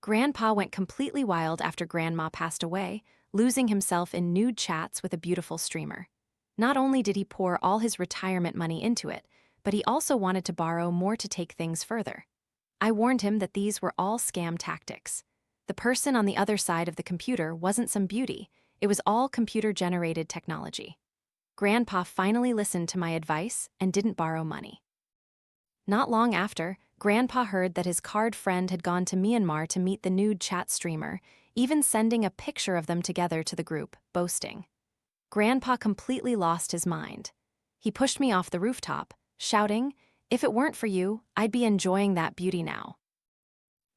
Grandpa went completely wild after Grandma passed away, losing himself in nude chats with a beautiful streamer. Not only did he pour all his retirement money into it, but he also wanted to borrow more to take things further. I warned him that these were all scam tactics. The person on the other side of the computer wasn't some beauty, it was all computer-generated technology. Grandpa finally listened to my advice and didn't borrow money. Not long after, Grandpa heard that his card friend had gone to Myanmar to meet the nude chat streamer, even sending a picture of them together to the group, boasting. Grandpa completely lost his mind. He pushed me off the rooftop, shouting, "If it weren't for you, I'd be enjoying that beauty now."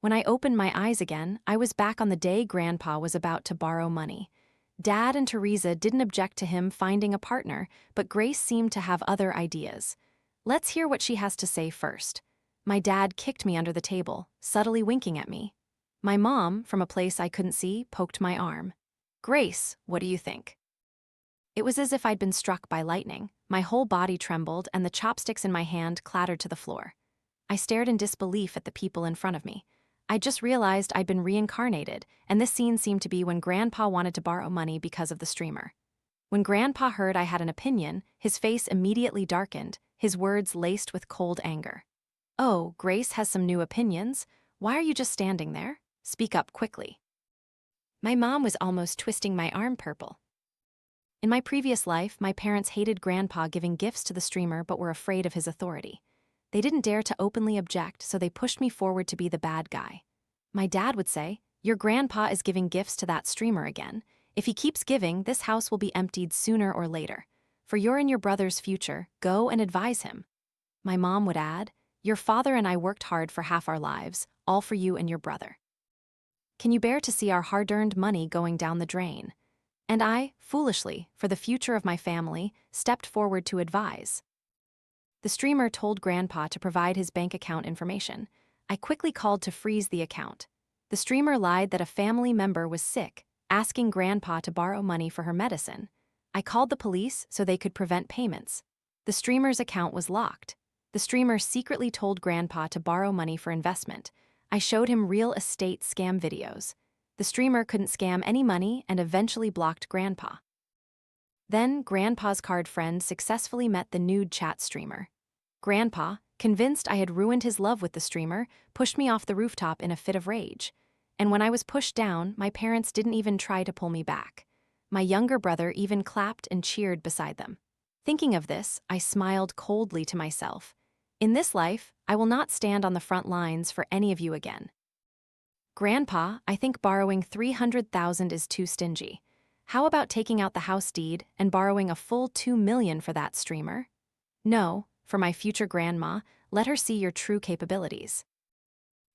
When I opened my eyes again, I was back on the day Grandpa was about to borrow money. Dad and Teresa didn't object to him finding a partner, but Grace seemed to have other ideas. Let's hear what she has to say first. My dad kicked me under the table, subtly winking at me. My mom, from a place I couldn't see, poked my arm. "Grace, what do you think?" It was as if I'd been struck by lightning. My whole body trembled and the chopsticks in my hand clattered to the floor. I stared in disbelief at the people in front of me. I just realized I'd been reincarnated, and this scene seemed to be when Grandpa wanted to borrow money because of the streamer. When Grandpa heard I had an opinion, his face immediately darkened, his words laced with cold anger. "Oh, Grace has some new opinions. Why are you just standing there? Speak up quickly." My mom was almost twisting my arm purple. In my previous life, my parents hated Grandpa giving gifts to the streamer but were afraid of his authority. They didn't dare to openly object, so they pushed me forward to be the bad guy. My dad would say, "Your grandpa is giving gifts to that streamer again. If he keeps giving, this house will be emptied sooner or later. For your and your brother's future, go and advise him." My mom would add, "Your father and I worked hard for half our lives, all for you and your brother. Can you bear to see our hard-earned money going down the drain?" And I, foolishly, for the future of my family, stepped forward to advise. The streamer told Grandpa to provide his bank account information. I quickly called to freeze the account. The streamer lied that a family member was sick, asking Grandpa to borrow money for her medicine. I called the police so they could prevent payments. The streamer's account was locked. The streamer secretly told Grandpa to borrow money for investment. I showed him real estate scam videos. The streamer couldn't scam any money and eventually blocked Grandpa. Then, Grandpa's card friend successfully met the nude chat streamer. Grandpa, convinced I had ruined his love with the streamer, pushed me off the rooftop in a fit of rage. And when I was pushed down, my parents didn't even try to pull me back. My younger brother even clapped and cheered beside them. Thinking of this, I smiled coldly to myself. In this life, I will not stand on the front lines for any of you again. "Grandpa, I think borrowing $300,000 is too stingy. How about taking out the house deed and borrowing a full $2 million for that streamer?" "No, for my future grandma, let her see your true capabilities."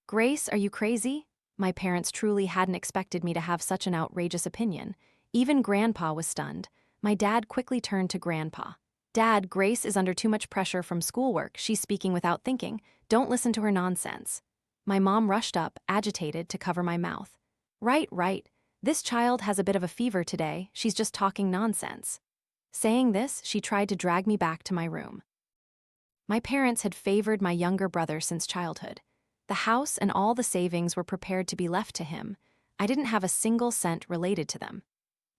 "Grace, are you crazy?" My parents truly hadn't expected me to have such an outrageous opinion. Even Grandpa was stunned. My dad quickly turned to Grandpa. "Dad, Grace is under too much pressure from schoolwork. She's speaking without thinking. Don't listen to her nonsense." My mom rushed up, agitated, to cover my mouth. Right. This child has a bit of a fever today. She's just talking nonsense." Saying this, she tried to drag me back to my room. My parents had favored my younger brother since childhood. The house and all the savings were prepared to be left to him. I didn't have a single cent related to them.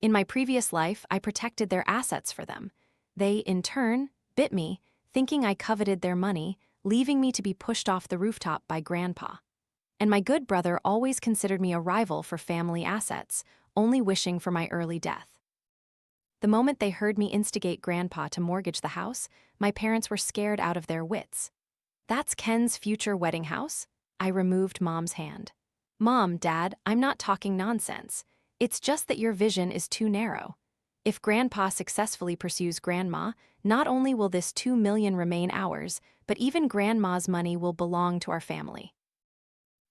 In my previous life, I protected their assets for them. They, in turn, bit me, thinking I coveted their money, leaving me to be pushed off the rooftop by Grandpa. And my good brother always considered me a rival for family assets, only wishing for my early death. The moment they heard me instigate Grandpa to mortgage the house, my parents were scared out of their wits. "That's Ken's future wedding house?" I removed Mom's hand. "Mom, Dad, I'm not talking nonsense. It's just that your vision is too narrow. If Grandpa successfully pursues Grandma, not only will this $2 million remain ours, but even Grandma's money will belong to our family."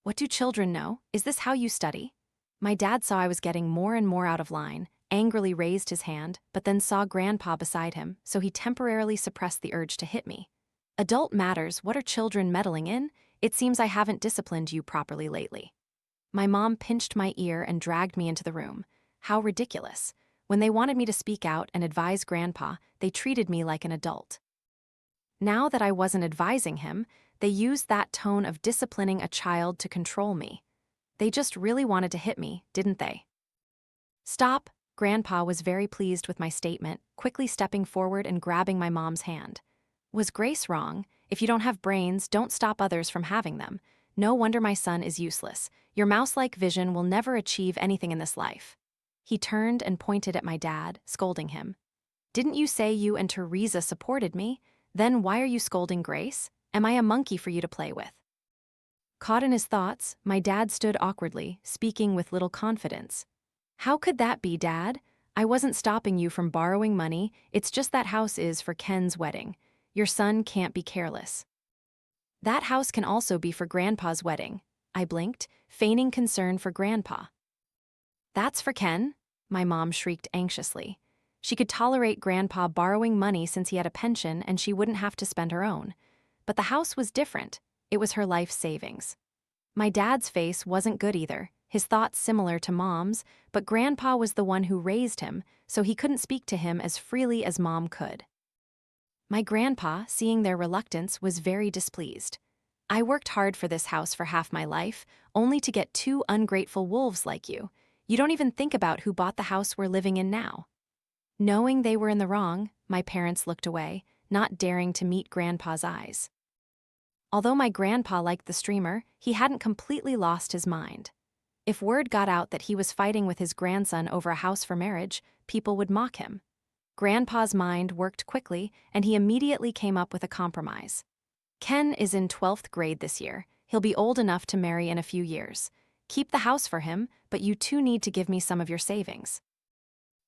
"What do children know? Is this how you study?" My dad saw I was getting more and more out of line, angrily raised his hand, but then saw Grandpa beside him, so he temporarily suppressed the urge to hit me. "Adult matters, what are children meddling in? It seems I haven't disciplined you properly lately." My mom pinched my ear and dragged me into the room. How ridiculous. When they wanted me to speak out and advise Grandpa, they treated me like an adult. Now that I wasn't advising him, they used that tone of disciplining a child to control me. They just really wanted to hit me, didn't they? Stop. Grandpa was very pleased with my statement, quickly stepping forward and grabbing my mom's hand. Was Grace wrong? If you don't have brains, don't stop others from having them. No wonder my son is useless. Your mouse-like vision will never achieve anything in this life. He turned and pointed at my dad, scolding him. Didn't you say you and Teresa supported me? Then why are you scolding Grace? Am I a monkey for you to play with? Caught in his thoughts, my dad stood awkwardly, speaking with little confidence. How could that be, Dad? I wasn't stopping you from borrowing money, it's just that house is for Ken's wedding. Your son can't be careless. That house can also be for Grandpa's wedding. I blinked, feigning concern for Grandpa. That's for Ken? My mom shrieked anxiously. She could tolerate Grandpa borrowing money since he had a pension and she wouldn't have to spend her own. But the house was different. It was her life savings. My dad's face wasn't good either, his thoughts similar to Mom's, but Grandpa was the one who raised him, so he couldn't speak to him as freely as Mom could. My grandpa, seeing their reluctance, was very displeased. I worked hard for this house for half my life, only to get two ungrateful wolves like you. You don't even think about who bought the house we're living in now. Knowing they were in the wrong, my parents looked away, not daring to meet Grandpa's eyes. Although my grandpa liked the streamer, he hadn't completely lost his mind. If word got out that he was fighting with his grandson over a house for marriage, people would mock him. Grandpa's mind worked quickly, and he immediately came up with a compromise. Ken is in 12th grade this year. He'll be old enough to marry in a few years. Keep the house for him, but you two need to give me some of your savings.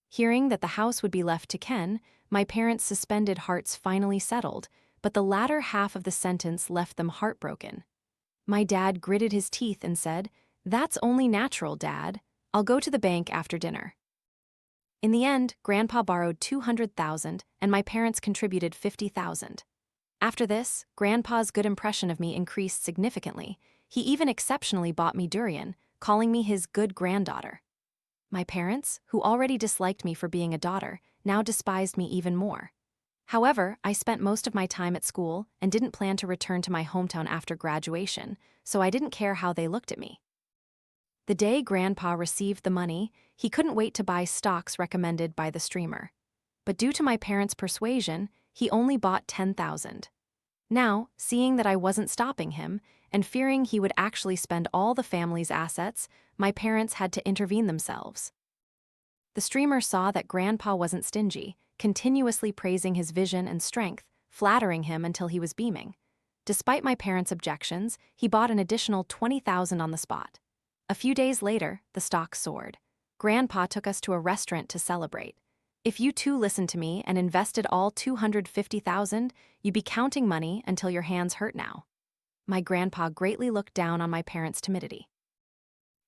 Hearing that the house would be left to Ken, my parents' suspended hearts finally settled, but the latter half of the sentence left them heartbroken. My dad gritted his teeth and said, "That's only natural, Dad. I'll go to the bank after dinner." In the end, Grandpa borrowed $200,000 and my parents contributed $50,000. After this, Grandpa's good impression of me increased significantly. He even exceptionally bought me durian, calling me his good granddaughter. My parents, who already disliked me for being a daughter, now despised me even more. However, I spent most of my time at school and didn't plan to return to my hometown after graduation, so I didn't care how they looked at me. The day Grandpa received the money, he couldn't wait to buy stocks recommended by the streamer. But due to my parents' persuasion, he only bought $10,000. Now, seeing that I wasn't stopping him, and fearing he would actually spend all the family's assets, my parents had to intervene themselves. The streamer saw that Grandpa wasn't stingy, continuously praising his vision and strength, flattering him until he was beaming. Despite my parents' objections, he bought an additional $20,000 on the spot. A few days later, the stock soared. Grandpa took us to a restaurant to celebrate. If you too listened to me and invested all $250,000, you'd be counting money until your hands hurt now. My grandpa greatly looked down on my parents' timidity.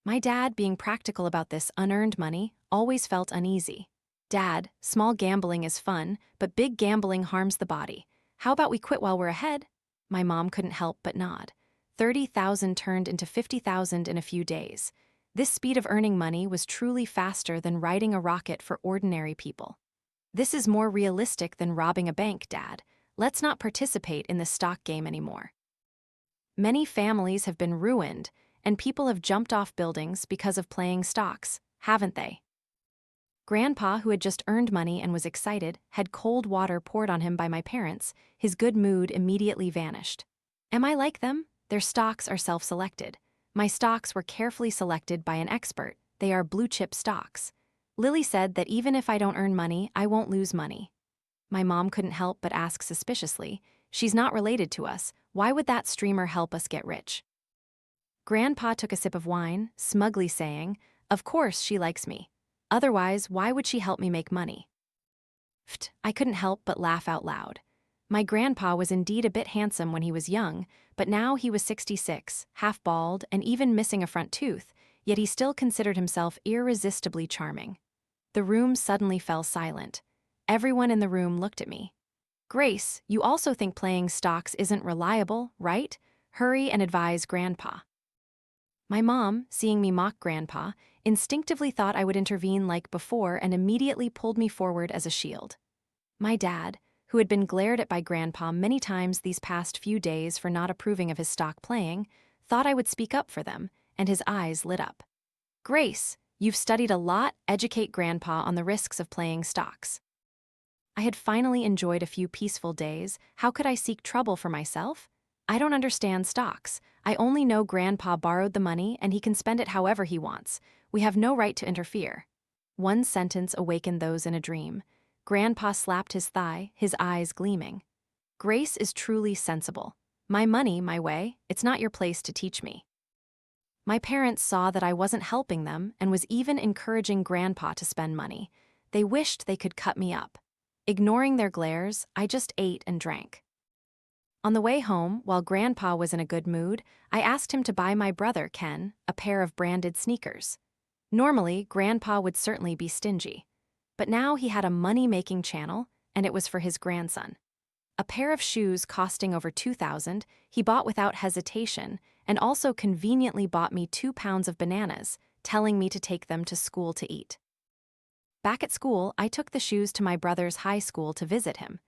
My dad, being practical about this unearned money, always felt uneasy. Dad, small gambling is fun, but big gambling harms the body. How about we quit while we're ahead? My mom couldn't help but nod. 30,000 turned into 50,000 in a few days. This speed of earning money was truly faster than riding a rocket for ordinary people. This is more realistic than robbing a bank, Dad. Let's not participate in this stock game anymore. Many families have been ruined, and people have jumped off buildings because of playing stocks, haven't they? Grandpa, who had just earned money and was excited, had cold water poured on him by my parents. His good mood immediately vanished. Am I like them? Their stocks are self-selected. My stocks were carefully selected by an expert. They are blue-chip stocks. Lily said that even if I don't earn money, I won't lose money. My mom couldn't help but ask suspiciously, "She's not related to us. Why would that streamer help us get rich?" Grandpa took a sip of wine, smugly saying, "Of course she likes me. Otherwise, why would she help me make money?" I couldn't help but laugh out loud. My grandpa was indeed a bit handsome when he was young, but now he was 66, half bald, and even missing a front tooth, yet he still considered himself irresistibly charming. The room suddenly fell silent. Everyone in the room looked at me. "Grace, you also think playing stocks isn't reliable, right? Hurry and advise Grandpa." My mom, seeing me mock Grandpa, instinctively thought I would intervene like before and immediately pulled me forward as a shield. My dad, who had been glared at by Grandpa many times these past few days for not approving of his stock playing, thought I would speak up for them, and his eyes lit up. "Grace, you've studied a lot, educate Grandpa on the risks of playing stocks." I had finally enjoyed a few peaceful days. How could I seek trouble for myself? I don't understand stocks. I only know Grandpa borrowed the money and he can spend it however he wants. We have no right to interfere. One sentence awakened those in a dream. Grandpa slapped his thigh, his eyes gleaming. "Grace is truly sensible. My money, my way, it's not your place to teach me." My parents saw that I wasn't helping them and was even encouraging Grandpa to spend money. They wished they could cut me up. Ignoring their glares, I just ate and drank. On the way home, while Grandpa was in a good mood, I asked him to buy my brother, Ken, a pair of branded sneakers. Normally, Grandpa would certainly be stingy. But now he had a money-making channel, and it was for his grandson. A pair of shoes costing over $2,000, he bought without hesitation, and also conveniently bought me 2 pounds of bananas, telling me to take them to school to eat. Back at school, I took the shoes to my brother's high school to visit him.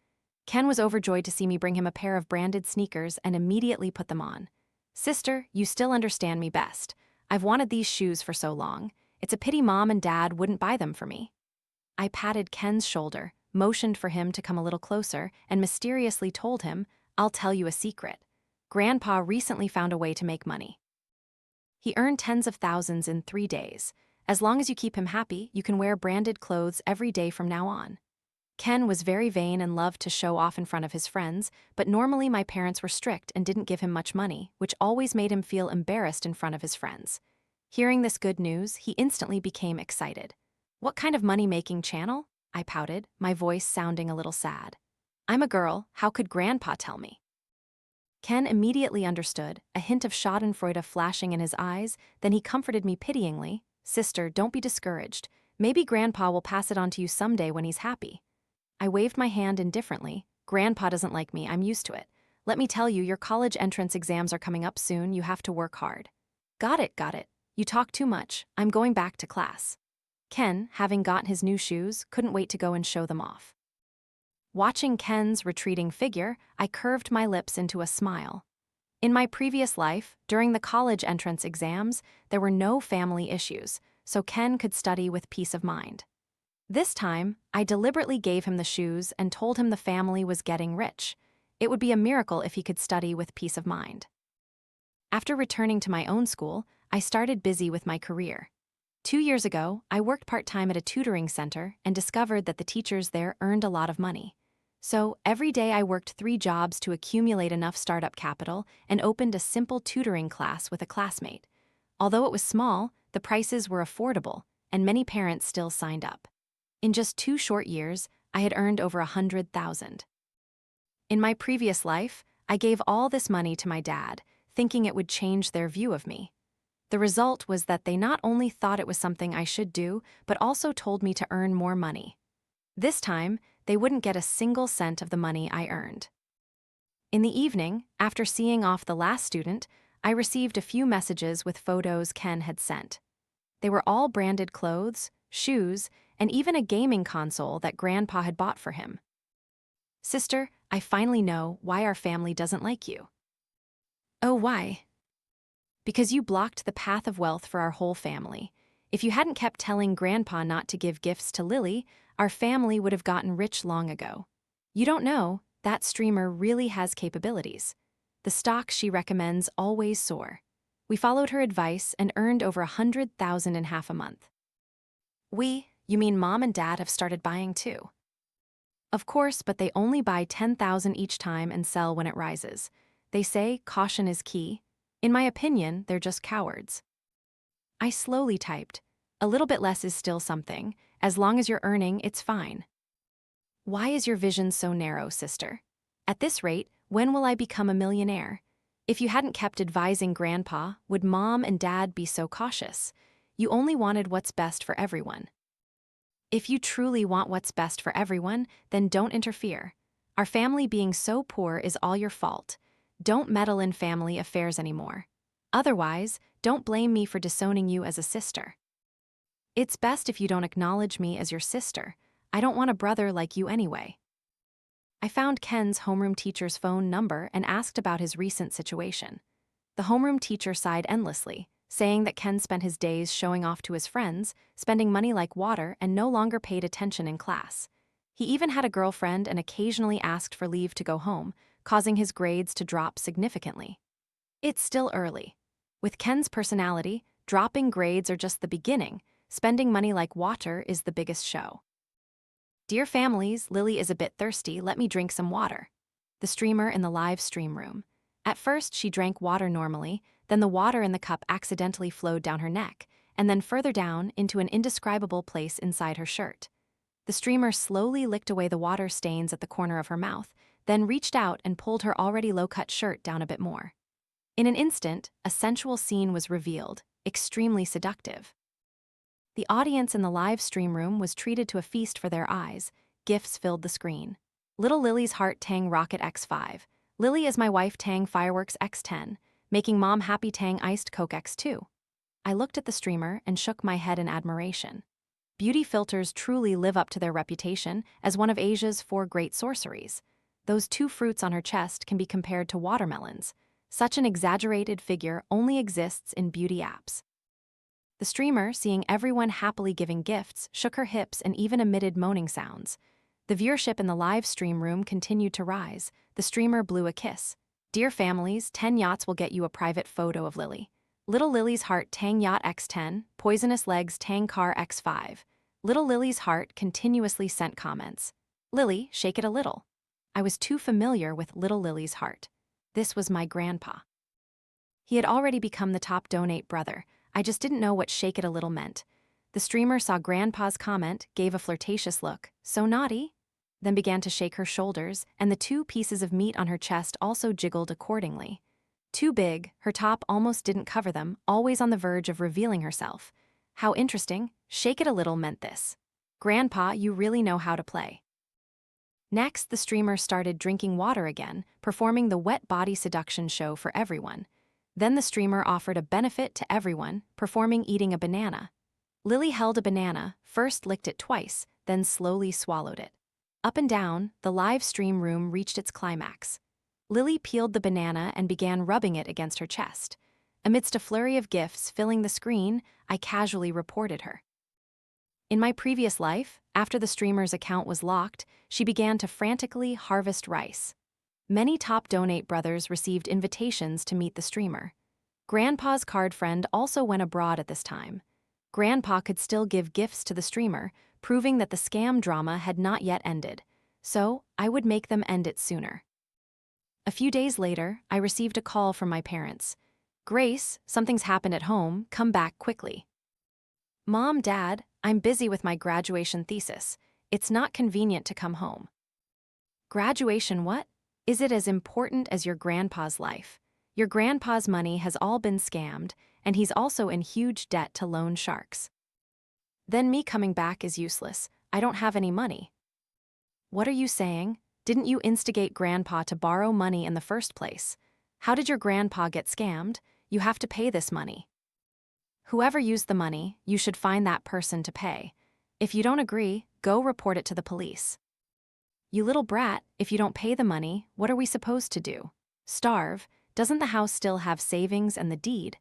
Ken was overjoyed to see me bring him a pair of branded sneakers and immediately put them on. "Sister, you still understand me best. I've wanted these shoes for so long. It's a pity Mom and Dad wouldn't buy them for me." I patted Ken's shoulder, motioned for him to come a little closer, and mysteriously told him, "I'll tell you a secret. Grandpa recently found a way to make money. He earned tens of thousands in 3 days. As long as you keep him happy, you can wear branded clothes every day from now on." Ken was very vain and loved to show off in front of his friends, but normally my parents were strict and didn't give him much money, which always made him feel embarrassed in front of his friends. Hearing this good news, he instantly became excited. "What kind of money-making channel?" I pouted, my voice sounding a little sad. "I'm a girl, how could Grandpa tell me?" Ken immediately understood, a hint of schadenfreude flashing in his eyes, then he comforted me pityingly. "Sister, don't be discouraged. Maybe Grandpa will pass it on to you someday when he's happy." I waved my hand indifferently. "Grandpa doesn't like me, I'm used to it. Let me tell you, your college entrance exams are coming up soon, you have to work hard." Got it. You talk too much. I'm going back to class." Ken, having gotten his new shoes, couldn't wait to go and show them off. Watching Ken's retreating figure, I curved my lips into a smile. In my previous life, during the college entrance exams, there were no family issues, so Ken could study with peace of mind. This time, I deliberately gave him the shoes and told him the family was getting rich. It would be a miracle if he could study with peace of mind. After returning to my own school, I started busy with my career. 2 years ago, I worked part-time at a tutoring center and discovered that the teachers there earned a lot of money. So, every day I worked 3 jobs to accumulate enough startup capital and opened a simple tutoring class with a classmate. Although it was small, the prices were affordable, and many parents still signed up. In just 2 short years, I had earned over 100,000. In my previous life, I gave all this money to my dad, thinking it would change their view of me. The result was that they not only thought it was something I should do, but also told me to earn more money. This time, they wouldn't get a single cent of the money I earned. In the evening, after seeing off the last student, I received a few messages with photos Ken had sent. They were all branded clothes, shoes, and even a gaming console that Grandpa had bought for him. "Sister, I finally know why our family doesn't like you." "Oh, why?" "Because you blocked the path of wealth for our whole family. If you hadn't kept telling Grandpa not to give gifts to Lily, our family would have gotten rich long ago. You don't know, that streamer really has capabilities. The stocks she recommends always soar. We followed her advice and earned over 100,000 in half a month." You mean Mom and Dad have started buying too?" "Of course, but they only buy 10,000 each time and sell when it rises. They say caution is key. In my opinion, they're just cowards." I slowly typed. "A little bit less is still something. As long as you're earning, it's fine." "Why is your vision so narrow, sister? At this rate, when will I become a millionaire? If you hadn't kept advising Grandpa, would Mom and Dad be so cautious? You only wanted what's best for everyone." "If you truly want what's best for everyone, then don't interfere. Our family being so poor is all your fault. Don't meddle in family affairs anymore. Otherwise, don't blame me for disowning you as a sister. It's best if you don't acknowledge me as your sister. I don't want a brother like you anyway." I found Ken's homeroom teacher's phone number and asked about his recent situation. The homeroom teacher sighed endlessly. saying that Ken spent his days showing off to his friends, spending money like water, and no longer paid attention in class. He even had a girlfriend and occasionally asked for leave to go home, causing his grades to drop significantly. It's still early. With Ken's personality, dropping grades are just the beginning. Spending money like water is the biggest show. Dear families, Lily is a bit thirsty, let me drink some water. The streamer in the live stream room. At first, she drank water normally, then the water in the cup accidentally flowed down her neck, and then further down into an indescribable place inside her shirt. The streamer slowly licked away the water stains at the corner of her mouth, then reached out and pulled her already low-cut shirt down a bit more. In an instant, a sensual scene was revealed, extremely seductive. The audience in the live stream room was treated to a feast for their eyes. Gifts filled the screen. Little Lily's heart tang rocket X5. Lily is my wife tang fireworks X10. Making mom happy tang iced Coke X2. I looked at the streamer and shook my head in admiration. Beauty filters truly live up to their reputation as one of Asia's 4 great sorceries. Those 2 fruits on her chest can be compared to watermelons. Such an exaggerated figure only exists in beauty apps. The streamer, seeing everyone happily giving gifts, shook her hips and even emitted moaning sounds. The viewership in the live stream room continued to rise. The streamer blew a kiss. Dear families, 10 yachts will get you a private photo of Lily. Little Lily's heart tang yacht X10, poisonous legs tang car X5. Little Lily's heart continuously sent comments. Lily, shake it a little. I was too familiar with Little Lily's heart. This was my grandpa. He had already become the top donate brother. I just didn't know what shake it a little meant. The streamer saw Grandpa's comment, gave a flirtatious look, so naughty, then began to shake her shoulders, and the 2 pieces of meat on her chest also jiggled accordingly. Too big, her top almost didn't cover them, always on the verge of revealing herself. How interesting, shake it a little meant this. Grandpa, you really know how to play. Next, the streamer started drinking water again, performing the wet body seduction show for everyone. Then the streamer offered a benefit to everyone, performing eating a banana. Lily held a banana, first licked it twice, then slowly swallowed it. Up and down, the live stream room reached its climax. Lily peeled the banana and began rubbing it against her chest. Amidst a flurry of gifts filling the screen, I casually reported her. In my previous life, after the streamer's account was locked, she began to frantically harvest rice. Many top donate brothers received invitations to meet the streamer. Grandpa's card friend also went abroad at this time. Grandpa could still give gifts to the streamer, proving that the scam drama had not yet ended. So, I would make them end it sooner. A few days later, I received a call from my parents. Grace, something's happened at home, come back quickly. Mom, Dad, I'm busy with my graduation thesis. It's not convenient to come home. Graduation what? Is it as important as your grandpa's life? Your grandpa's money has all been scammed, and he's also in huge debt to loan sharks. Then me coming back is useless. I don't have any money. What are you saying? Didn't you instigate Grandpa to borrow money in the first place? How did your grandpa get scammed? You have to pay this money. Whoever used the money, you should find that person to pay. If you don't agree, go report it to the police. You little brat, if you don't pay the money, what are we supposed to do? Starve? Doesn't the house still have savings and the deed?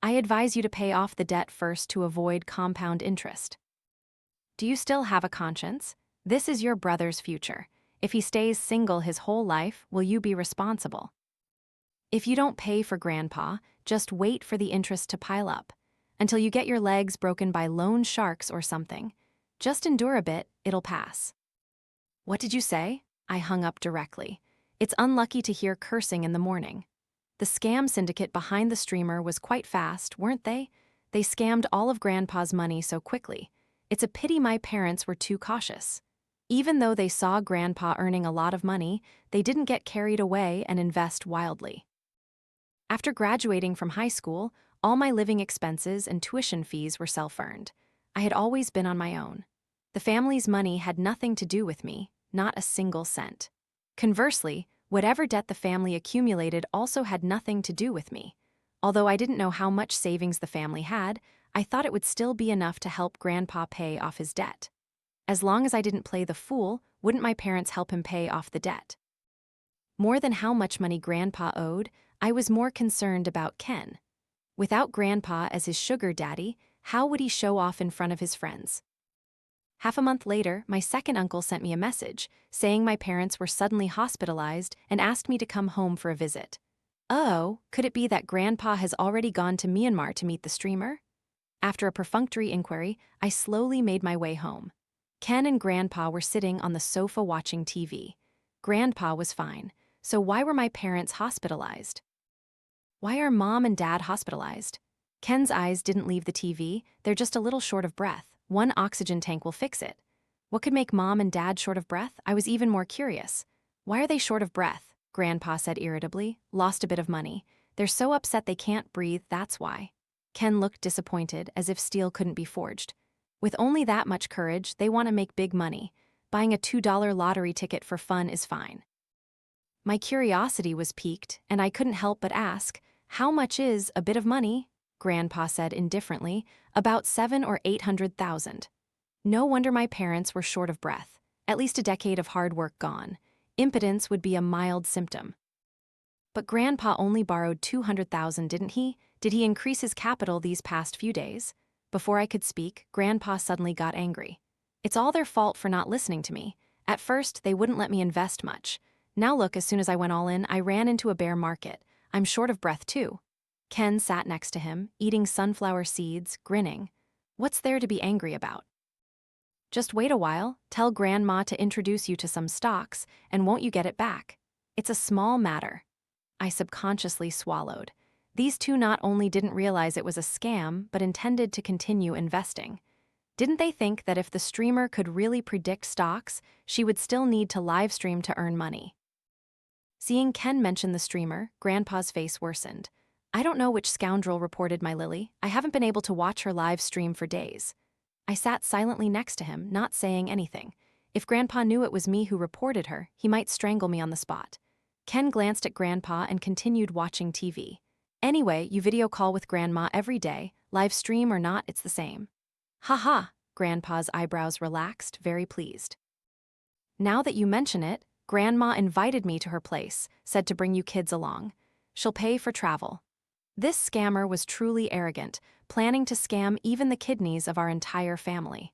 I advise you to pay off the debt first to avoid compound interest. Do you still have a conscience? This is your brother's future. If he stays single his whole life, will you be responsible? If you don't pay for Grandpa, just wait for the interest to pile up. Until you get your legs broken by loan sharks or something. Just endure a bit, it'll pass. What did you say? I hung up directly. It's unlucky to hear cursing in the morning. The scam syndicate behind the streamer was quite fast, weren't they? They scammed all of Grandpa's money so quickly. It's a pity my parents were too cautious. Even though they saw Grandpa earning a lot of money, they didn't get carried away and invest wildly. After graduating from high school, all my living expenses and tuition fees were self-earned. I had always been on my own. The family's money had nothing to do with me, not a single cent. Conversely, whatever debt the family accumulated also had nothing to do with me. Although I didn't know how much savings the family had, I thought it would still be enough to help Grandpa pay off his debt. As long as I didn't play the fool, wouldn't my parents help him pay off the debt? More than how much money Grandpa owed, I was more concerned about Ken. Without Grandpa as his sugar daddy, how would he show off in front of his friends? Half a month later, my second uncle sent me a message, saying my parents were suddenly hospitalized and asked me to come home for a visit. Oh, could it be that Grandpa has already gone to Myanmar to meet the streamer? After a perfunctory inquiry, I slowly made my way home. Ken and Grandpa were sitting on the sofa watching TV. Grandpa was fine, so why were my parents hospitalized? Why are Mom and Dad hospitalized? Ken's eyes didn't leave the TV, they're just a little short of breath. One oxygen tank will fix it. What could make Mom and Dad short of breath? I was even more curious. Why are they short of breath? Grandpa said irritably. Lost a bit of money. They're so upset they can't breathe, that's why. Ken looked disappointed, as if steel couldn't be forged. With only that much courage, they want to make big money. Buying a $2 lottery ticket for fun is fine. My curiosity was piqued, and I couldn't help but ask, how much is a bit of money? Grandpa said indifferently, about 700,000 or 800,000. No wonder my parents were short of breath. At least a decade of hard work gone. Impotence would be a mild symptom. But Grandpa only borrowed 200,000, didn't he? Did he increase his capital these past few days? Before I could speak, Grandpa suddenly got angry. It's all their fault for not listening to me. At first, they wouldn't let me invest much. Now look, as soon as I went all in, I ran into a bear market. I'm short of breath too. Ken sat next to him, eating sunflower seeds, grinning. What's there to be angry about? Just wait a while, tell Grandma to introduce you to some stocks, and won't you get it back? It's a small matter. I subconsciously swallowed. These two not only didn't realize it was a scam, but intended to continue investing. Didn't they think that if the streamer could really predict stocks, she would still need to live stream to earn money? Seeing Ken mention the streamer, Grandpa's face worsened. I don't know which scoundrel reported my Lily. I haven't been able to watch her live stream for days. I sat silently next to him, not saying anything. If Grandpa knew it was me who reported her, he might strangle me on the spot. Ken glanced at Grandpa and continued watching TV. Anyway, you video call with Grandma every day, live stream or not, it's the same. Ha ha, Grandpa's eyebrows relaxed, very pleased. Now that you mention it, Grandma invited me to her place, said to bring you kids along. She'll pay for travel. This scammer was truly arrogant, planning to scam even the kidneys of our entire family.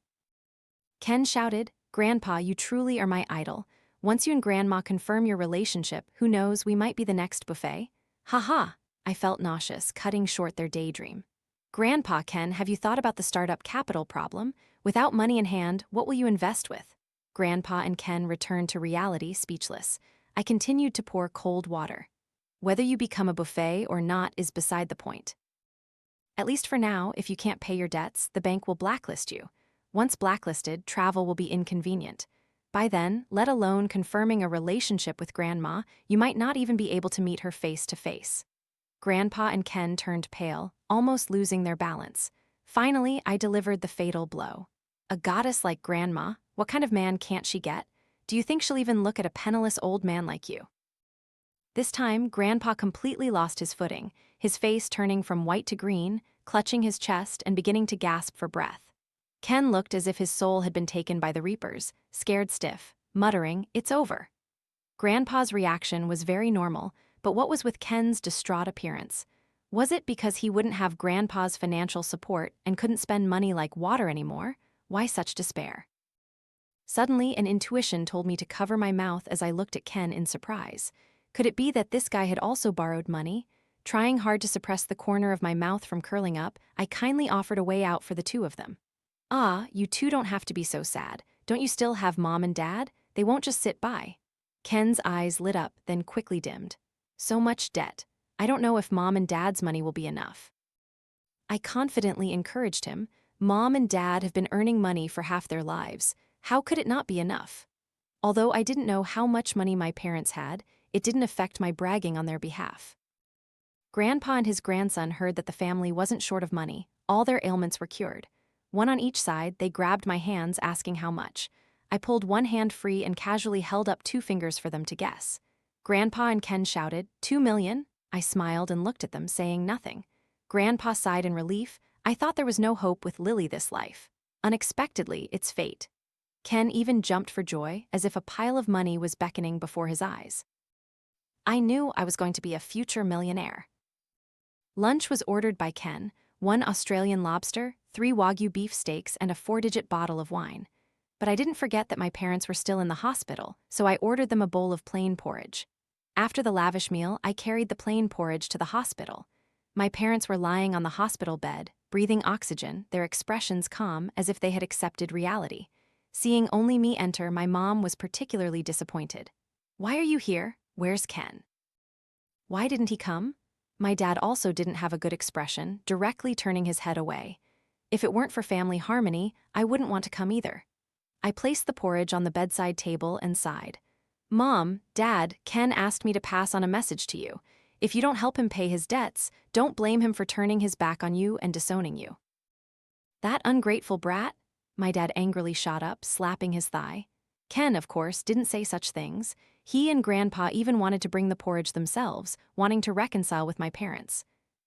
Ken shouted, Grandpa, you truly are my idol. Once you and Grandma confirm your relationship, who knows, we might be the next buffet. Ha ha, I felt nauseous, cutting short their daydream. Grandpa, Ken, have you thought about the startup capital problem? Without money in hand, what will you invest with? Grandpa and Ken returned to reality, speechless. I continued to pour cold water. Whether you become a buffet or not is beside the point. At least for now, if you can't pay your debts, the bank will blacklist you. Once blacklisted, travel will be inconvenient. By then, let alone confirming a relationship with Grandma, you might not even be able to meet her face to face. Grandpa and Ken turned pale, almost losing their balance. Finally, I delivered the fatal blow. A goddess like Grandma, what kind of man can't she get? Do you think she'll even look at a penniless old man like you? This time, Grandpa completely lost his footing, his face turning from white to green, clutching his chest and beginning to gasp for breath. Ken looked as if his soul had been taken by the reapers, scared stiff, muttering, "It's over." Grandpa's reaction was very normal, but what was with Ken's distraught appearance? Was it because he wouldn't have Grandpa's financial support and couldn't spend money like water anymore? Why such despair? Suddenly, an intuition told me to cover my mouth as I looked at Ken in surprise. Could it be that this guy had also borrowed money? Trying hard to suppress the corner of my mouth from curling up, I kindly offered a way out for the two of them. Ah, you two don't have to be so sad. Don't you still have Mom and Dad? They won't just sit by. Ken's eyes lit up, then quickly dimmed. So much debt. I don't know if Mom and Dad's money will be enough. I confidently encouraged him. Mom and Dad have been earning money for half their lives. How could it not be enough? Although I didn't know how much money my parents had, it didn't affect my bragging on their behalf. Grandpa and his grandson heard that the family wasn't short of money. All their ailments were cured. One on each side, they grabbed my hands, asking how much. I pulled one hand free and casually held up 2 fingers for them to guess. Grandpa and Ken shouted, 2 million? I smiled and looked at them, saying nothing. Grandpa sighed in relief. I thought there was no hope with Lily this life. Unexpectedly, it's fate. Ken even jumped for joy, as if a pile of money was beckoning before his eyes. I knew I was going to be a future millionaire. Lunch was ordered by Ken, 1 Australian lobster, 3 Wagyu beef steaks, and a 4-digit bottle of wine. But I didn't forget that my parents were still in the hospital, so I ordered them a bowl of plain porridge. After the lavish meal, I carried the plain porridge to the hospital. My parents were lying on the hospital bed, breathing oxygen, their expressions calm as if they had accepted reality. Seeing only me enter, my mom was particularly disappointed. "Why are you here? Where's Ken?" "Why didn't he come?" My dad also didn't have a good expression, directly turning his head away. If it weren't for family harmony, I wouldn't want to come either. I placed the porridge on the bedside table and sighed. "Mom, Dad, Ken asked me to pass on a message to you. If you don't help him pay his debts, don't blame him for turning his back on you and disowning you." "That ungrateful brat?" My dad angrily shot up, slapping his thigh. Ken, of course, didn't say such things. He and Grandpa even wanted to bring the porridge themselves, wanting to reconcile with my parents.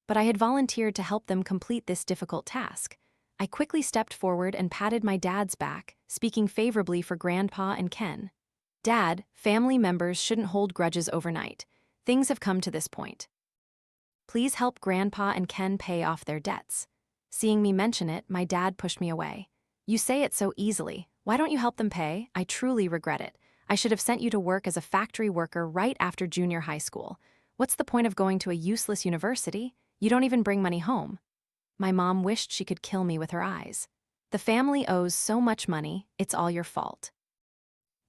But I had volunteered to help them complete this difficult task. I quickly stepped forward and patted my dad's back, speaking favorably for Grandpa and Ken. "Dad, family members shouldn't hold grudges overnight. Things have come to this point. Please help Grandpa and Ken pay off their debts." Seeing me mention it, my dad pushed me away. "You say it so easily. Why don't you help them pay? I truly regret it. I should have sent you to work as a factory worker right after junior high school. What's the point of going to a useless university? You don't even bring money home." My mom wished she could kill me with her eyes. "The family owes so much money, it's all your fault.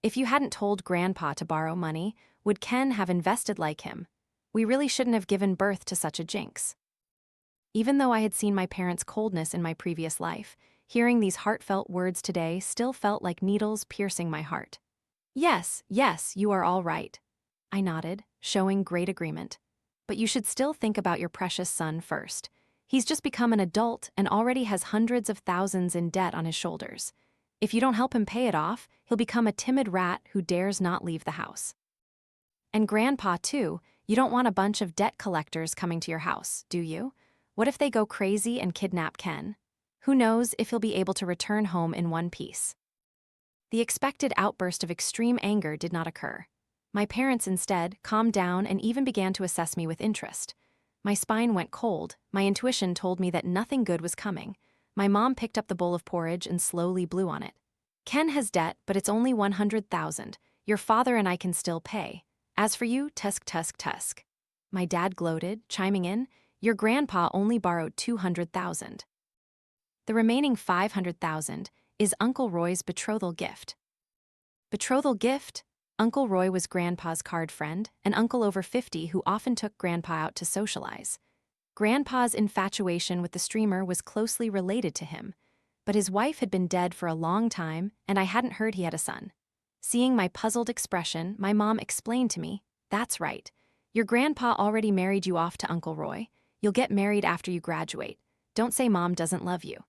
If you hadn't told Grandpa to borrow money, would Ken have invested like him? We really shouldn't have given birth to such a jinx." Even though I had seen my parents' coldness in my previous life, hearing these heartfelt words today still felt like needles piercing my heart. Yes, you are all right," I nodded, showing great agreement. "But you should still think about your precious son first. He's just become an adult and already has hundreds of thousands in debt on his shoulders. If you don't help him pay it off, he'll become a timid rat who dares not leave the house. And Grandpa, too, you don't want a bunch of debt collectors coming to your house, do you? What if they go crazy and kidnap Ken? Who knows if he'll be able to return home in one piece." The expected outburst of extreme anger did not occur. My parents instead calmed down and even began to assess me with interest. My spine went cold. My intuition told me that nothing good was coming. My mom picked up the bowl of porridge and slowly blew on it. "Ken has debt, but it's only 100,000. Your father and I can still pay. As for you, tusk. My dad gloated, chiming in, "Your grandpa only borrowed 200,000. The remaining 500,000 is Uncle Roy's betrothal gift." Betrothal gift? Uncle Roy was Grandpa's card friend, an uncle over 50 who often took Grandpa out to socialize. Grandpa's infatuation with the streamer was closely related to him, but his wife had been dead for a long time, and I hadn't heard he had a son. Seeing my puzzled expression, my mom explained to me, "That's right. Your grandpa already married you off to Uncle Roy. You'll get married after you graduate. Don't say Mom doesn't love you.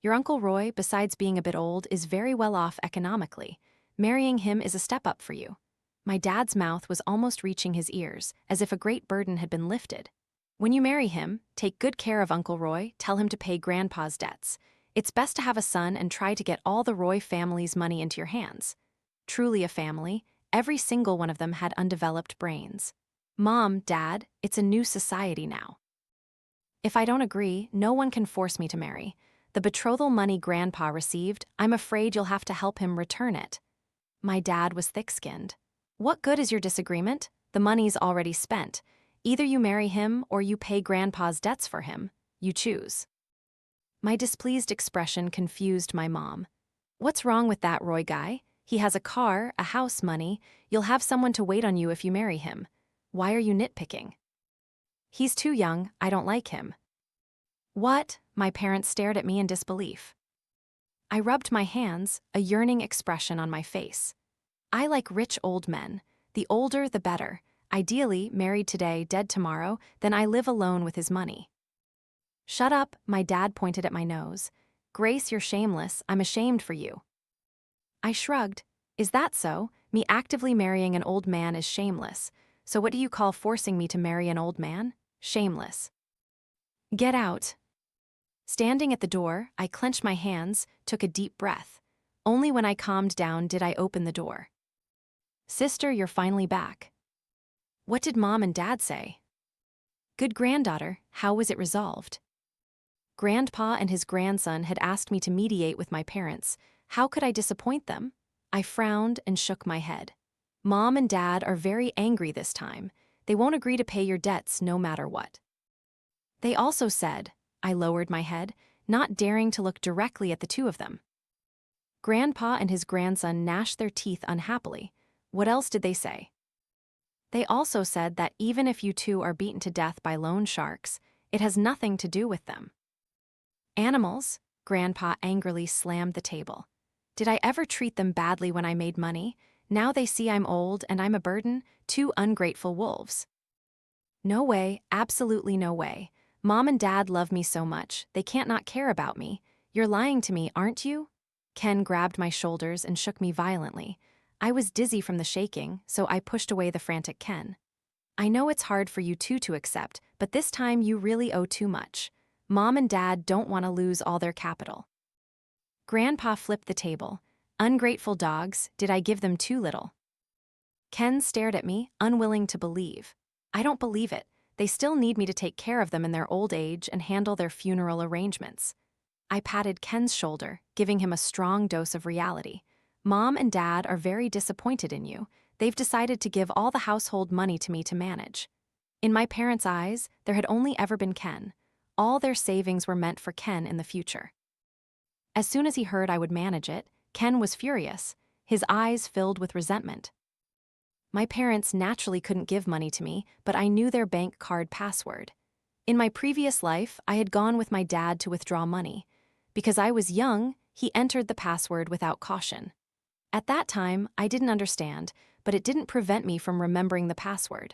Your Uncle Roy, besides being a bit old, is very well off economically. Marrying him is a step up for you." My dad's mouth was almost reaching his ears, as if a great burden had been lifted. "When you marry him, take good care of Uncle Roy, tell him to pay Grandpa's debts. It's best to have a son and try to get all the Roy family's money into your hands." Truly a family, every single one of them had undeveloped brains. "Mom, Dad, it's a new society now. If I don't agree, no one can force me to marry. The betrothal money Grandpa received, I'm afraid you'll have to help him return it." My dad was thick-skinned. "What good is your disagreement? The money's already spent. Either you marry him or you pay Grandpa's debts for him. You choose." My displeased expression confused my mom. "What's wrong with that Roy guy? He has a car, a house, money. You'll have someone to wait on you if you marry him. Why are you nitpicking?" "He's too young, I don't like him." "What?" My parents stared at me in disbelief. I rubbed my hands, a yearning expression on my face. "I like rich old men. The older, the better. Ideally, married today, dead tomorrow, then I live alone with his money." "Shut up," my dad pointed at my nose. "Grace, you're shameless. I'm ashamed for you." I shrugged. "Is that so? Me actively marrying an old man is shameless. So what do you call forcing me to marry an old man? Shameless. Get out." Standing at the door, I clenched my hands, took a deep breath. Only when I calmed down did I open the door. "Sister, you're finally back." "What did Mom and Dad say?" Good granddaughter, how was it resolved? Grandpa and his grandson had asked me to mediate with my parents. How could I disappoint them? I frowned and shook my head. Mom and Dad are very angry this time. They won't agree to pay your debts no matter what. They also said, I lowered my head, not daring to look directly at the two of them. Grandpa and his grandson gnashed their teeth unhappily. What else did they say? They also said that even if you two are beaten to death by loan sharks, it has nothing to do with them. Animals, Grandpa angrily slammed the table. Did I ever treat them badly when I made money? Now they see I'm old and I'm a burden, two ungrateful wolves. No way, absolutely no way. Mom and Dad love me so much, they can't not care about me. You're lying to me, aren't you? Ken grabbed my shoulders and shook me violently. I was dizzy from the shaking, so I pushed away the frantic Ken. I know it's hard for you two to accept, but this time you really owe too much. Mom and Dad don't want to lose all their capital. Grandpa flipped the table. Ungrateful dogs, did I give them too little? Ken stared at me, unwilling to believe. I don't believe it. They still need me to take care of them in their old age and handle their funeral arrangements. I patted Ken's shoulder, giving him a strong dose of reality. Mom and Dad are very disappointed in you. They've decided to give all the household money to me to manage. In my parents' eyes, there had only ever been Ken. All their savings were meant for Ken in the future. As soon as he heard I would manage it, Ken was furious, his eyes filled with resentment. My parents naturally couldn't give money to me, but I knew their bank card password. In my previous life, I had gone with my dad to withdraw money. Because I was young, he entered the password without caution. At that time, I didn't understand, but it didn't prevent me from remembering the password.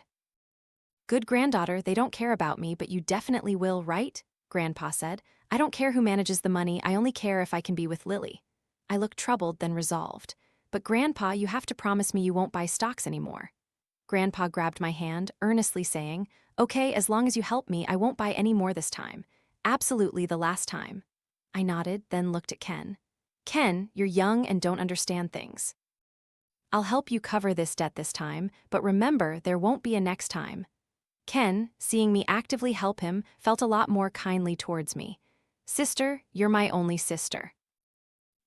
Good granddaughter, they don't care about me, but you definitely will, right? Grandpa said. I don't care who manages the money, I only care if I can be with Lily. I looked troubled, then resolved. But Grandpa, you have to promise me you won't buy stocks anymore. Grandpa grabbed my hand, earnestly saying, Okay, as long as you help me, I won't buy any more this time. Absolutely the last time. I nodded, then looked at Ken. Ken, you're young and don't understand things. I'll help you cover this debt this time, but remember, there won't be a next time. Ken, seeing me actively help him, felt a lot more kindly towards me. Sister, you're my only sister.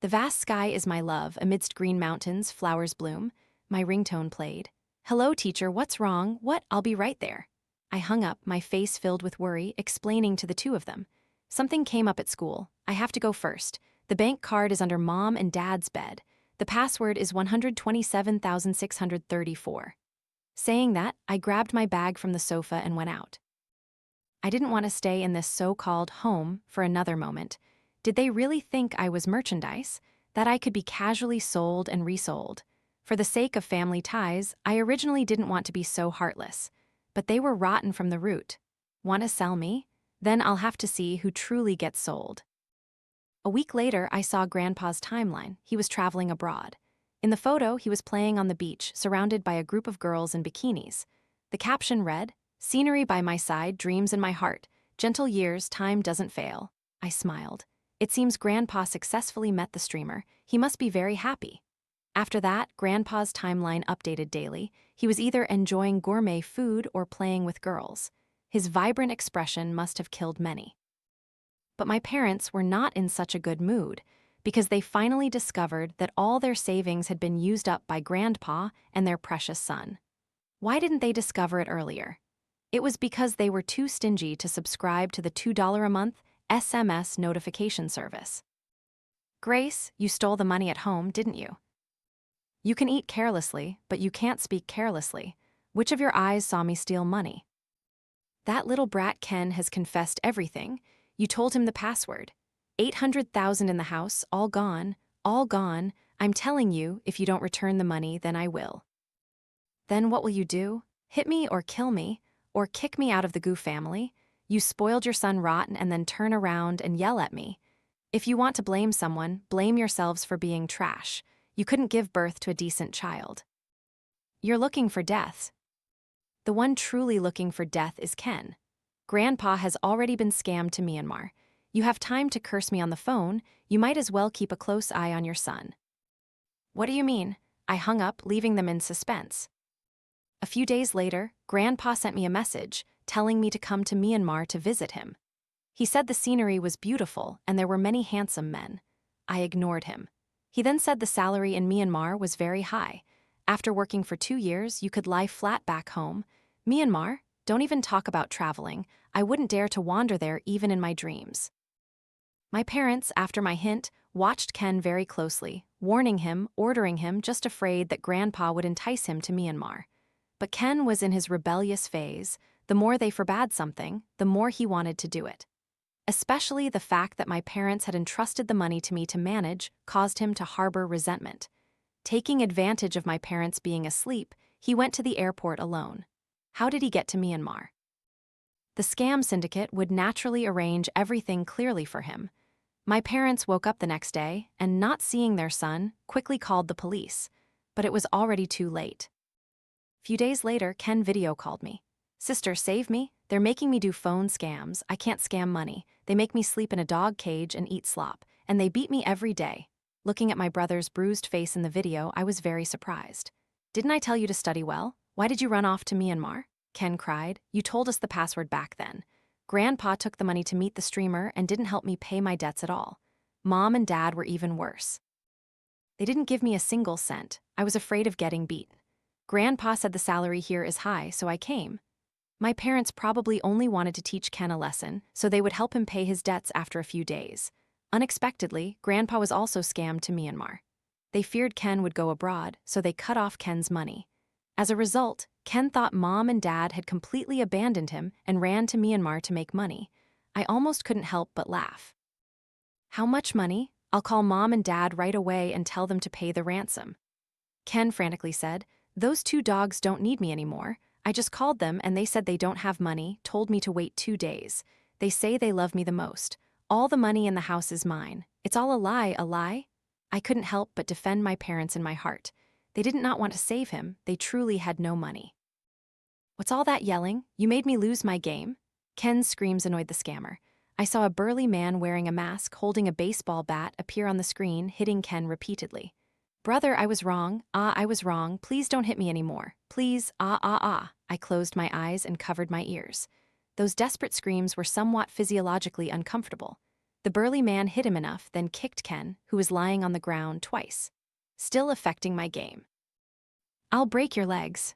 The vast sky is my love, amidst green mountains, flowers bloom. My ringtone played. Hello, teacher, what's wrong? What? I'll be right there. I hung up, my face filled with worry, explaining to the two of them. Something came up at school. I have to go first. The bank card is under Mom and Dad's bed. The password is 127,634. Saying that, I grabbed my bag from the sofa and went out. I didn't want to stay in this so-called home for another moment. Did they really think I was merchandise, that I could be casually sold and resold? For the sake of family ties, I originally didn't want to be so heartless. But they were rotten from the root. Want to sell me? Then I'll have to see who truly gets sold. A week later, I saw Grandpa's timeline. He was traveling abroad. In the photo, he was playing on the beach, surrounded by a group of girls in bikinis. The caption read, Scenery by my side, dreams in my heart. Gentle years, time doesn't fail. I smiled. It seems Grandpa successfully met the streamer. He must be very happy. After that, Grandpa's timeline updated daily. He was either enjoying gourmet food or playing with girls. His vibrant expression must have killed many. But my parents were not in such a good mood, because they finally discovered that all their savings had been used up by Grandpa and their precious son. Why didn't they discover it earlier? It was because they were too stingy to subscribe to the $2 a month SMS notification service. Grace, you stole the money at home, didn't you? You can eat carelessly, but you can't speak carelessly. Which of your eyes saw me steal money? That little brat Ken has confessed everything. You told him the password. 800,000 in the house, all gone, all gone. I'm telling you, if you don't return the money, then I will. Then what will you do? Hit me or kill me? Or kick me out of the Goo family? You spoiled your son rotten and then turn around and yell at me. If you want to blame someone, blame yourselves for being trash. You couldn't give birth to a decent child. You're looking for death. The one truly looking for death is Ken. Grandpa has already been scammed to Myanmar. You have time to curse me on the phone, you might as well keep a close eye on your son. What do you mean? I hung up, leaving them in suspense. A few days later, Grandpa sent me a message, telling me to come to Myanmar to visit him. He said the scenery was beautiful and there were many handsome men. I ignored him. He then said the salary in Myanmar was very high. After working for 2 years, you could lie flat back home. Myanmar? Don't even talk about traveling. I wouldn't dare to wander there even in my dreams. My parents, after my hint, watched Ken very closely, warning him, ordering him, just afraid that Grandpa would entice him to Myanmar. But Ken was in his rebellious phase. The more they forbade something, the more he wanted to do it. Especially the fact that my parents had entrusted the money to me to manage caused him to harbor resentment. Taking advantage of my parents being asleep, he went to the airport alone. How did he get to Myanmar? The scam syndicate would naturally arrange everything clearly for him. My parents woke up the next day and, not seeing their son, quickly called the police. But it was already too late. Few days later, Ken video called me. "Sister, save me. They're making me do phone scams. I can't scam money. They make me sleep in a dog cage and eat slop. And they beat me every day." Looking at my brother's bruised face in the video, I was very surprised. "Didn't I tell you to study well? Why did you run off to Myanmar?" Ken cried. "You told us the password back then. Grandpa took the money to meet the streamer and didn't help me pay my debts at all. Mom and Dad were even worse. They didn't give me a single cent. I was afraid of getting beat. Grandpa said the salary here is high, so I came. My parents probably only wanted to teach Ken a lesson, so they would help him pay his debts after a few days. Unexpectedly, Grandpa was also scammed to Myanmar. They feared Ken would go abroad, so they cut off Ken's money. As a result, Ken thought Mom and Dad had completely abandoned him and ran to Myanmar to make money. I almost couldn't help but laugh. How much money? I'll call Mom and Dad right away and tell them to pay the ransom. Ken frantically said, "Those 2 dogs don't need me anymore. I just called them and they said they don't have money, told me to wait 2 days. They say they love me the most. All the money in the house is mine. It's all a lie, a lie?" I couldn't help but defend my parents in my heart. They did not want to save him. They truly had no money. "What's all that yelling? You made me lose my game?" Ken's screams annoyed the scammer. I saw a burly man wearing a mask holding a baseball bat appear on the screen, hitting Ken repeatedly. "Brother, I was wrong. I was wrong. Please don't hit me anymore. Please, I closed my eyes and covered my ears. Those desperate screams were somewhat physiologically uncomfortable. The burly man hit him enough, then kicked Ken, who was lying on the ground, twice, still affecting my game. "I'll break your legs."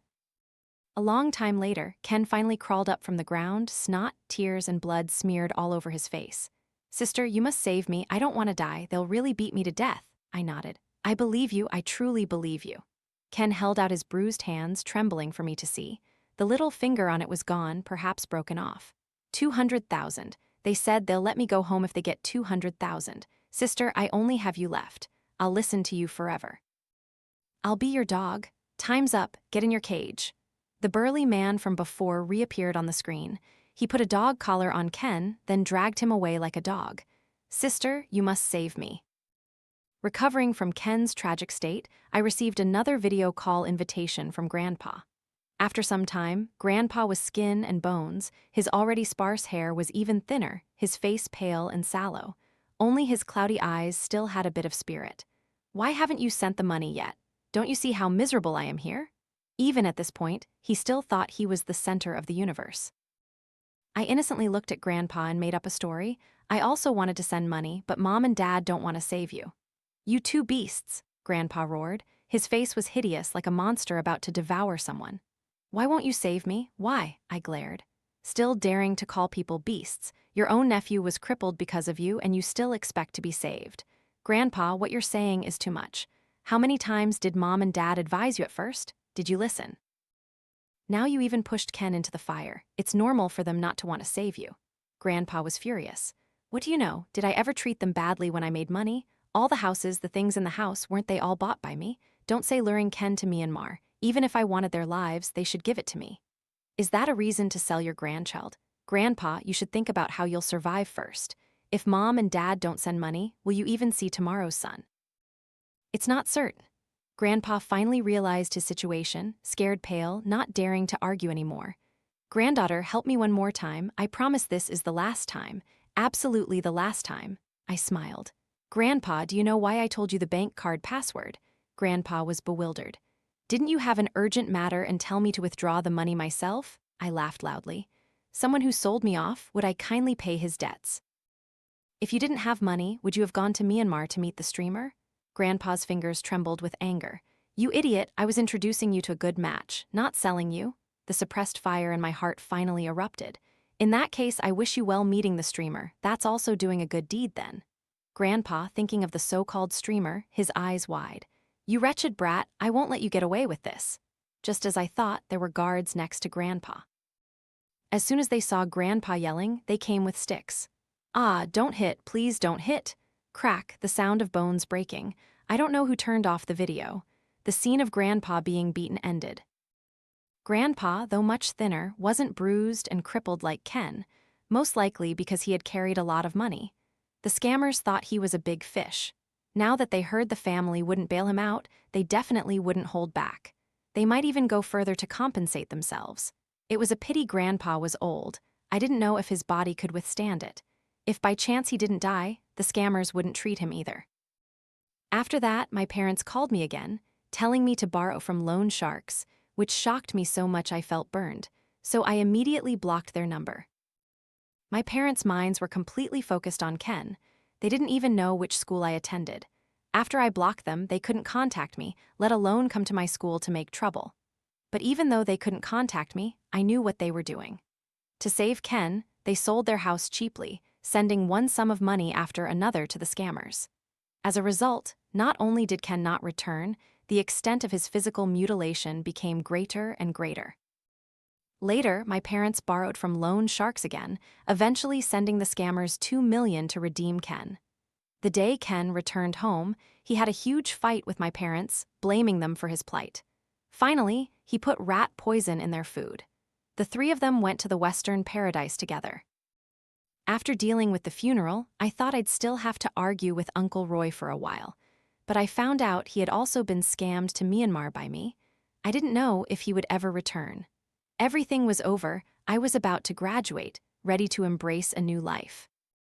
A long time later, Ken finally crawled up from the ground, snot, tears, and blood smeared all over his face. "Sister, you must save me. I don't want to die. They'll really beat me to death." I nodded. "I believe you. I truly believe you." Ken held out his bruised hands, trembling for me to see. The little finger on it was gone, perhaps broken off. 200,000. They said they'll let me go home if they get 200,000. "Sister, I only have you left. I'll listen to you forever." "I'll be your dog. Time's up. Get in your cage." The burly man from before reappeared on the screen. He put a dog collar on Ken, then dragged him away like a dog. "Sister, you must save me." Recovering from Ken's tragic state, I received another video call invitation from Grandpa. After some time, Grandpa was skin and bones. His already sparse hair was even thinner, his face pale and sallow. Only his cloudy eyes still had a bit of spirit. "Why haven't you sent the money yet? Don't you see how miserable I am here?" Even at this point, he still thought he was the center of the universe. I innocently looked at Grandpa and made up a story. "I also wanted to send money, but Mom and Dad don't want to save you." "You 2 beasts," Grandpa roared. His face was hideous, like a monster about to devour someone. "Why won't you save me? Why?" I glared. "Still daring to call people beasts. Your own nephew was crippled because of you, and you still expect to be saved. Grandpa, what you're saying is too much. How many times did Mom and Dad advise you at first? Did you listen? Now you even pushed Ken into the fire. It's normal for them not to want to save you." Grandpa was furious. "What do you know? Did I ever treat them badly when I made money? All the houses, the things in the house, weren't they all bought by me? Don't say luring Ken to Myanmar. Even if I wanted their lives, they should give it to me. Is that a reason to sell your grandchild? Grandpa, you should think about how you'll survive first. If Mom and Dad don't send money, will you even see tomorrow's sun?" "It's not certain." Grandpa finally realized his situation, scared pale, not daring to argue anymore. "Granddaughter, help me one more time. I promise this is the last time. Absolutely the last time." I smiled. "Grandpa, do you know why I told you the bank card password?" Grandpa was bewildered. "Didn't you have an urgent matter and tell me to withdraw the money myself?" I laughed loudly. Someone who sold me off, would I kindly pay his debts? If you didn't have money, would you have gone to Myanmar to meet the streamer? Grandpa's fingers trembled with anger. You idiot, I was introducing you to a good match, not selling you. The suppressed fire in my heart finally erupted. In that case, I wish you well meeting the streamer. That's also doing a good deed then. Grandpa, thinking of the so-called streamer, his eyes wide. You wretched brat, I won't let you get away with this. Just as I thought, there were guards next to Grandpa. As soon as they saw Grandpa yelling, they came with sticks. Ah, don't hit, please don't hit. Crack, the sound of bones breaking. I don't know who turned off the video. The scene of Grandpa being beaten ended. Grandpa, though much thinner, wasn't bruised and crippled like Ken, most likely because he had carried a lot of money. The scammers thought he was a big fish. Now that they heard the family wouldn't bail him out, they definitely wouldn't hold back. They might even go further to compensate themselves. It was a pity Grandpa was old. I didn't know if his body could withstand it. If by chance he didn't die, the scammers wouldn't treat him either. After that, my parents called me again, telling me to borrow from loan sharks, which shocked me so much I felt burned, so I immediately blocked their number. My parents' minds were completely focused on Ken. They didn't even know which school I attended. After I blocked them, they couldn't contact me, let alone come to my school to make trouble. But even though they couldn't contact me, I knew what they were doing. To save Ken, they sold their house cheaply, sending one sum of money after another to the scammers. As a result, not only did Ken not return, the extent of his physical mutilation became greater and greater. Later, my parents borrowed from loan sharks again, eventually sending the scammers $2 million to redeem Ken. The day Ken returned home, he had a huge fight with my parents, blaming them for his plight. Finally, he put rat poison in their food. The three of them went to the Western paradise together. After dealing with the funeral, I thought I'd still have to argue with Uncle Roy for a while, but I found out he had also been scammed to Myanmar by me. I didn't know if he would ever return. Everything was over, I was about to graduate, ready to embrace a new life.